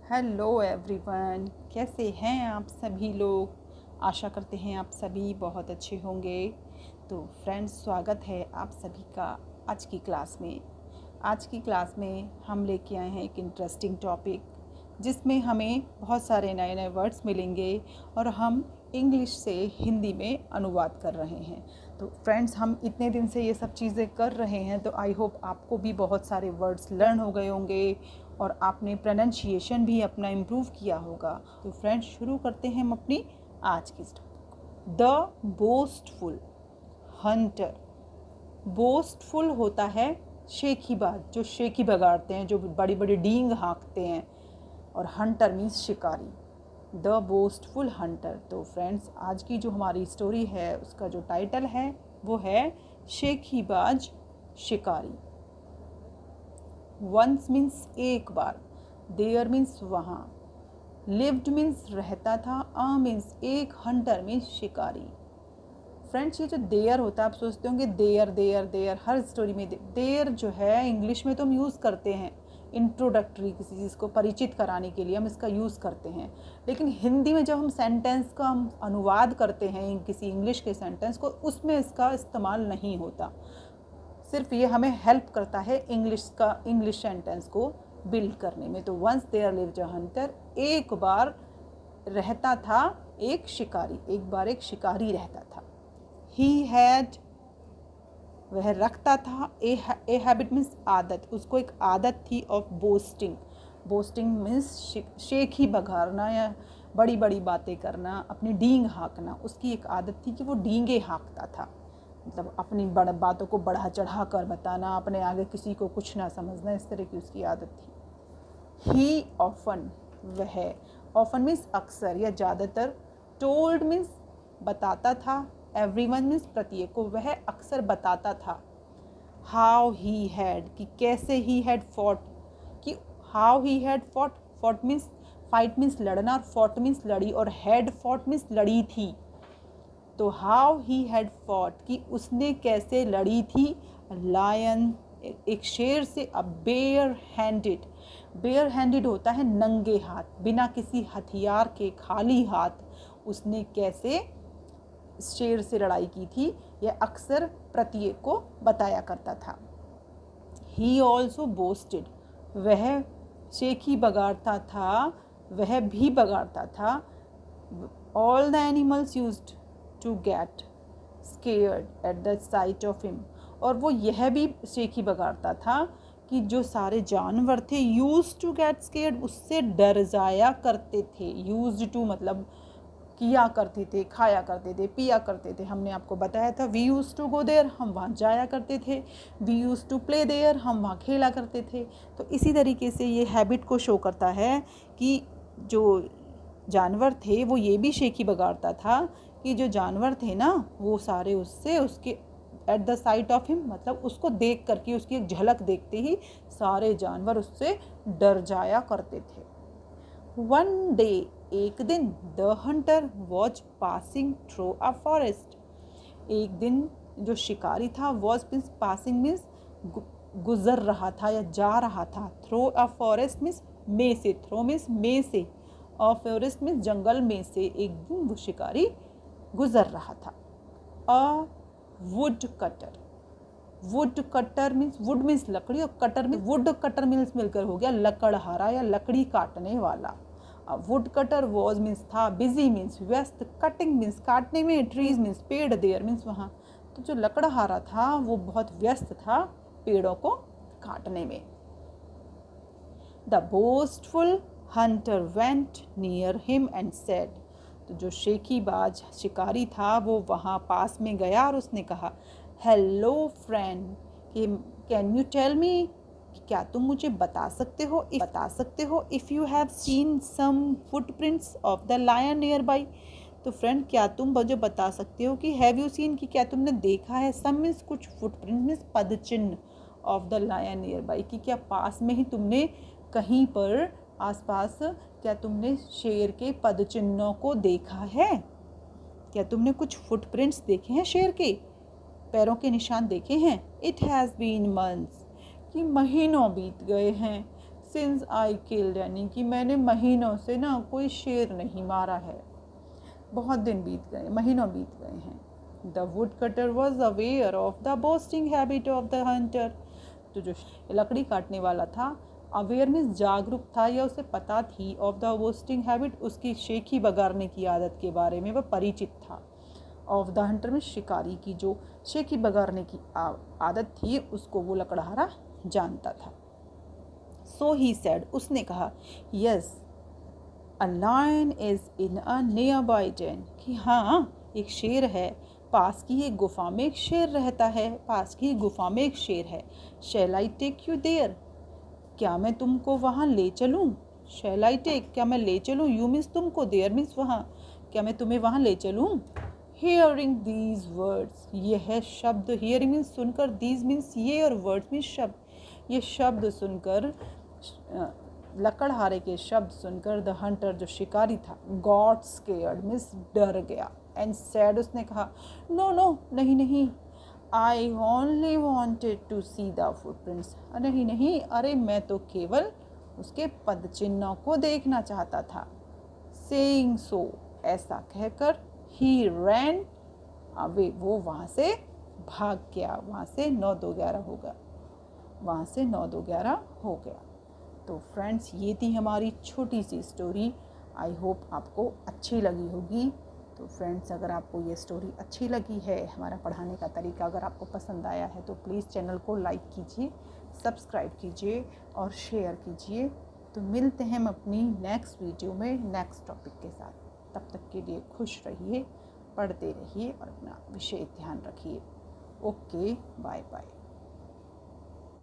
Hello everyone, कैसे हैं आप सभी लोग। आशा करते हैं आप सभी बहुत अच्छे होंगे। तो फ्रेंड्स, स्वागत है आप सभी का आज की क्लास में। आज की क्लास में हम लेके आए हैं एक इंटरेस्टिंग टॉपिक, जिसमें हमें बहुत सारे नए नए वर्ड्स मिलेंगे और हम इंग्लिश से हिंदी में अनुवाद कर रहे हैं। तो फ्रेंड्स, हम इतने दिन से ये सब चीज़ें कर रहे हैं, तो आई होप आपको भी बहुत सारे वर्ड्स लर्न हो गए होंगे और आपने प्रोनाउंसिएशन भी अपना इम्प्रूव किया होगा। तो फ्रेंड्स, शुरू करते हैं हम अपनी आज की topic. The boastful Hunter. Boastful होता है शेखीबाज, जो शेखी बगाड़ते हैं, जो बड़ी बड़ी डींग हाँकते हैं। और हंटर मीन्स शिकारी। The boastful Hunter. तो फ्रेंड्स, आज की जो हमारी स्टोरी है उसका जो टाइटल है वो है शेखीबाज शिकारी। वंस मीन्स एक बार, देयर मीन्स वहाँ, लिव्ड मीन्स रहता था, मीन्स एक, हंटर मीन्स शिकारी। फ्रेंड्स, ये जो देयर होता है, आप सोचते होंगे देयर देयर देयर, हर स्टोरी में देयर जो है इंग्लिश में तो हम यूज़ करते हैं इंट्रोडक्टरी, किसी चीज़ को परिचित कराने के लिए हम इसका यूज़ करते हैं। लेकिन हिंदी में जब हम सेंटेंस का हम अनुवाद करते हैं किसी इंग्लिश के सेंटेंस को, उसमें इसका इस्तेमाल नहीं होता। सिर्फ ये हमें हेल्प करता है इंग्लिश सेंटेंस को बिल्ड करने में। तो once there lived a hunter, एक बार रहता था एक शिकारी, एक बार एक शिकारी रहता था। ही हैड, वह रखता था, ए हैबिट मीन्स आदत, उसको एक आदत थी ऑफ बोस्टिंग। बोस्टिंग मीन्स शेखी बघारना या बड़ी बड़ी बातें करना, अपनी डींग हाँकना। उसकी एक आदत थी कि वो डींगे हाँकता था, मतलब अपनी बड़ बातों को बढ़ा चढ़ा कर बताना, अपने आगे किसी को कुछ ना समझना, इस तरह की उसकी आदत थी। ही ऑफन, वह, ऑफन मीन्स अक्सर या ज़्यादातर, टोल्ड मीन्स बताता था, एवरीवन मीन्स प्रत्येक को वह अक्सर बताता था। हाउ ही हैड, कि कैसे ही हैड फॉट, कि how he had fought, fought means fight means लड़ना, और फॉट मीन्स लड़ी, और हैड फॉट मीन्स लड़ी थी। तो हाउ ही हैड फॉट, कि उसने कैसे लड़ी थी, लायन, एक शेर से, a bear handed, bear handed होता है नंगे हाथ, बिना किसी हथियार के, खाली हाथ उसने कैसे शेर से लड़ाई की थी, यह अक्सर प्रत्येक को बताया करता था। ही ऑल्सो बोस्टेड, वह शेखी बगाड़ता था, वह भी बगाड़ता था। All the animals used to get scared at the sight of him, और वो यह भी शेखी बगाड़ता था कि जो सारे जानवर थे, यूज टू गेट स्केयर्ड, उससे डर जाया करते थे। यूज टू मतलब किया करते थे, खाया करते थे, पिया करते थे। हमने आपको बताया था we use to go there, हम वहाँ जाया करते थे। We use to play there, हम वहाँ खेला करते थे। तो इसी तरीके से ये हैबिट को शो करता है कि जो जानवर थे वो ये भी शेखी बगाड़ता था कि जो जानवर थे ना, वो सारे उससे, उसके eight the sight of him, मतलब उसको देख करके, उसकी एक झलक देखते ही सारे जानवर उससे डर जाया करते थे। वन डे, एक दिन, the Hunter was passing through a forest, एक दिन जो शिकारी था, वॉज मीन्स पासिंग मीन्स गुजर रहा था या जा रहा था, थ्रू अ फॉरेस्ट मीन्स में से, थ्रो मीन्स में से, अ फॉरेस्ट मीन्स जंगल में से, एक दिन वो शिकारी गुजर रहा था। A woodcutter, woodcutter means, wood means लकड़ी और cutter means, woodcutter means मिलकर हो गया लकड़हारा या लकड़ी काटने वाला। वुड कटर वॉज मीन्स था, बिजी मीन्स व्यस्त, कटिंग मीन्स काटने में, ट्रीज मीन्स पेड़, देयर मीन्स वहाँ। तो जो लकड़हारा था वो बहुत व्यस्त था पेड़ों को काटने में। The boastful Hunter went near him and said, तो जो शेखीबाज शिकारी था वो वहाँ पास में गया और उसने कहा, hello friend, can you tell me, क्या तुम मुझे बता सकते हो if you have seen some footprints of the lion nearby. तो फ्रेंड, क्या तुम मुझे बता सकते हो कि हैव यू सीन, कि क्या तुमने देखा है, सम मीन्स कुछ, फुटप्रिंट मीन्स पदचिन्ह, of the lion nearby, कि क्या पास में ही तुमने कहीं पर आसपास क्या तुमने शेर के पदचिन्हों को देखा है, क्या तुमने कुछ फुटप्रिंट्स देखे हैं, शेर के पैरों के निशान देखे हैं। इट हैज़ बीन मंथ्स, कि महीनों बीत गए हैं, सिंस आई किल्ड, यानी कि मैंने महीनों से ना कोई शेर नहीं मारा है, बहुत दिन बीत गए, महीनों बीत गए हैं। The wood cutter was aware of the boasting habit of the Hunter, तो जो लकड़ी काटने वाला था, अवेयर मीन्स जागरूक था या उसे पता थी, ऑफ द बोस्टिंग हैबिट उसकी शेखी बगाड़ने की आदत के बारे में वह परिचित था। ऑफ द हंटर में शिकारी की जो शेखी बगाड़ने की आदत थी उसको वो लकड़हारा जानता था। सो ही सेड, उसने कहा, yes a lion is in a nearby den, कि हाँ एक शेर है, पास की एक गुफा में एक शेर रहता है, पास की गुफा में एक शेर है। शैल आई टेक यू देयर, क्या मैं तुमको वहाँ ले चलूँ? शैल आई टेक, क्या मैं ले चलूँ? यू मीन्स तुमको, देयर मीन्स वहाँ, क्या मैं तुम्हें वहाँ ले चलूँ? हियरिंग दीज वर्ड्स, ये है शब्द, हियरिंग मीन्स सुनकर, दीज मीन्स ये, और वर्ड्स मीन्स शब्द, ये शब्द सुनकर, लकड़हारे के शब्द सुनकर द हंटर जो शिकारी था, गॉट स्केयर्ड मीन्स डर गया, एंड सैड उसने कहा, नो नो नहीं नहीं, I only wanted to see the footprints, नहीं नहीं, अरे मैं तो केवल उसके पद चिन्हों को देखना चाहता था। सेइंग सो, ऐसा कहकर, ही रैन अवे, वो वहाँ से भाग गया, वहाँ से 9-2-11 होगा, वहाँ से 9-2-11 हो गया। तो फ्रेंड्स ये थी हमारी छोटी सी स्टोरी, आई होप आपको अच्छी लगी होगी। तो फ्रेंड्स अगर आपको ये स्टोरी अच्छी लगी है, हमारा पढ़ाने का तरीका अगर आपको पसंद आया है, तो प्लीज़ चैनल को लाइक कीजिए, सब्सक्राइब कीजिए और शेयर कीजिए। तो मिलते हैं हम अपनी नेक्स्ट वीडियो में नेक्स्ट टॉपिक के साथ। तब तक के लिए खुश रहिए, पढ़ते रहिए और अपना विशेष ध्यान रखिए। Okay, bye bye.